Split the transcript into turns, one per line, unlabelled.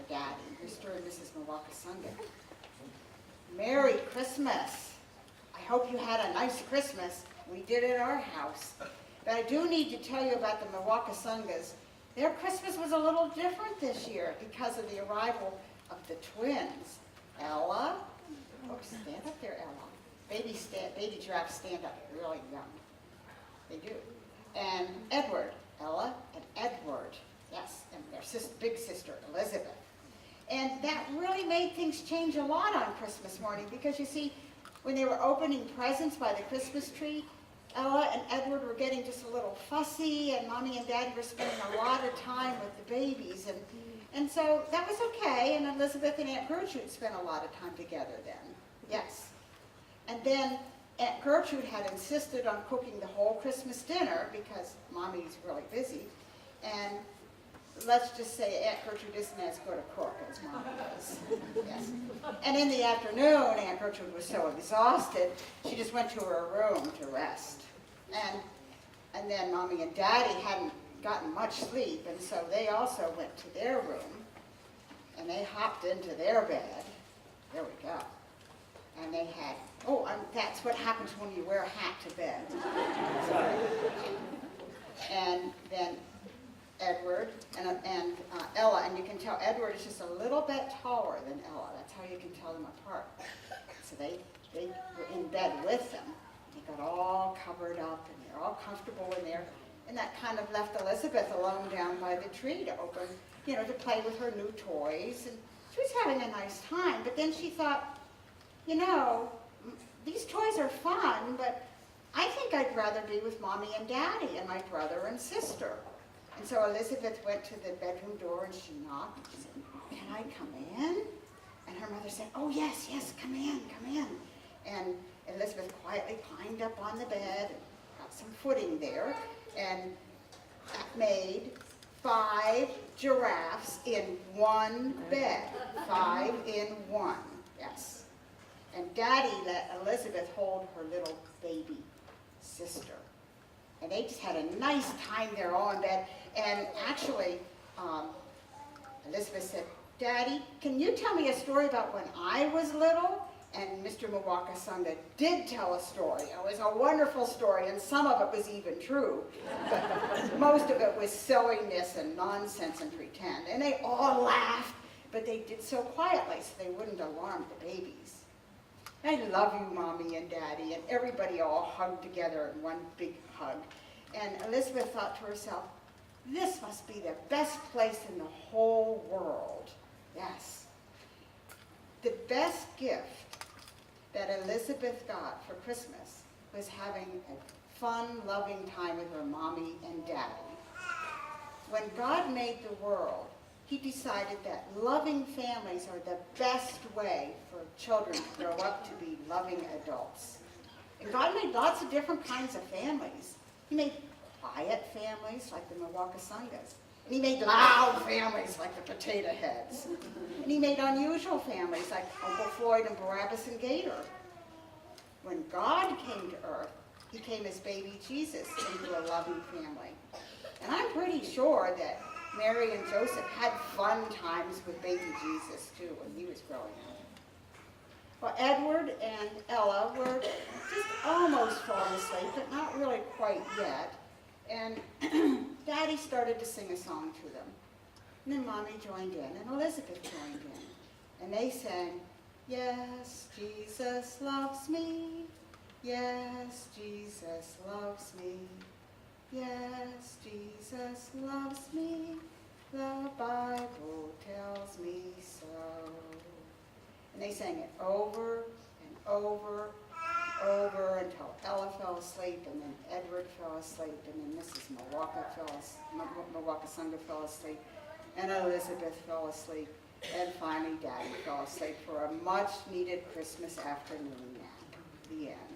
Daddy, Mr. and Mrs. Mawakasanga. Merry Christmas. I hope you had a nice Christmas. We did at our house. But I do need to tell you about the Mawakasangas. Their Christmas was a little different this year because of the arrival of the twins. Ella, oh, stand up there, Ella. Baby giraffes stand up really young. They do. And Edward, Ella and Edward, yes, and their big sister, Elizabeth. And that really made things change a lot on Christmas morning because you see, when they were opening presents by the Christmas tree, Ella and Edward were getting just a little fussy, and Mommy and Daddy were spending a lot of time with the babies. And so that was okay, and Elizabeth and Aunt Gertrude spent a lot of time together then, yes. And then Aunt Gertrude had insisted on cooking the whole Christmas dinner because Mommy's really busy. And let's just say Aunt Gertrude isn't as good a cook as Mommy is. Yes. And in the afternoon, Aunt Gertrude was so exhausted, she just went to her room to rest. And then Mommy and Daddy hadn't gotten much sleep, and so they also went to their room, and they hopped into their bed. There we go. And they had, that's what happens when you wear a hat to bed. And then Edward and Ella, and you can tell Edward is just a little bit taller than Ella. That's how you can tell them apart. So they were in bed with them. They got all covered up, and they're all comfortable in there. And that kind of left Elizabeth alone down by the tree to open, to play with her new toys. And she was having a nice time, but then she thought, these toys are fun, but I think I'd rather be with Mommy and Daddy and my brother and sister. And so Elizabeth went to the bedroom door and she knocked and she said, "Can I come in?" And her mother said, "Oh, yes, come in, come in." And Elizabeth quietly climbed up on the bed and got some footing there, and that made 5 giraffes in one bed. 5 in one, yes. And Daddy let Elizabeth hold her little baby sister. And they just had a nice time there all in bed. And actually, Elizabeth said, "Daddy, can you tell me a story about when I was little?" And Mr. Mawakasanga did tell a story. It was a wonderful story, and some of it was even true. But most of it was silliness and nonsense and pretend. And they all laughed, but they did so quietly so they wouldn't alarm the babies. "I love you, Mommy and Daddy," and everybody all hugged together in one big hug. And Elizabeth thought to herself, this must be the best place in the whole world. Yes. The best gift that Elizabeth got for Christmas was having a fun, loving time with her Mommy and Daddy. When God made the world, He decided that loving families are the best way for children to grow up to be loving adults. And God made lots of different kinds of families. He made quiet families like the Mawakasangas. And He made loud families like the Potato Heads. And He made unusual families like Uncle Floyd and Barabbas and Gator. When God came to earth, He came as baby Jesus into a loving family. And I'm pretty sure that Mary and Joseph had fun times with baby Jesus too when he was growing up. Well, Edward and Ella were just almost falling asleep, but not really quite yet. And Daddy started to sing a song to them. And then Mommy joined in, and Elizabeth joined in. And they sang, "Yes, Jesus loves me. Yes, Jesus loves me. Yes, Jesus loves me. The Bible tells me so." And they sang it over and over and over until Ella fell asleep, and then Edward fell asleep, and then Mrs. Mawakasanga fell asleep, and Elizabeth fell asleep, and finally Daddy fell asleep for a much-needed Christmas afternoon nap. The end.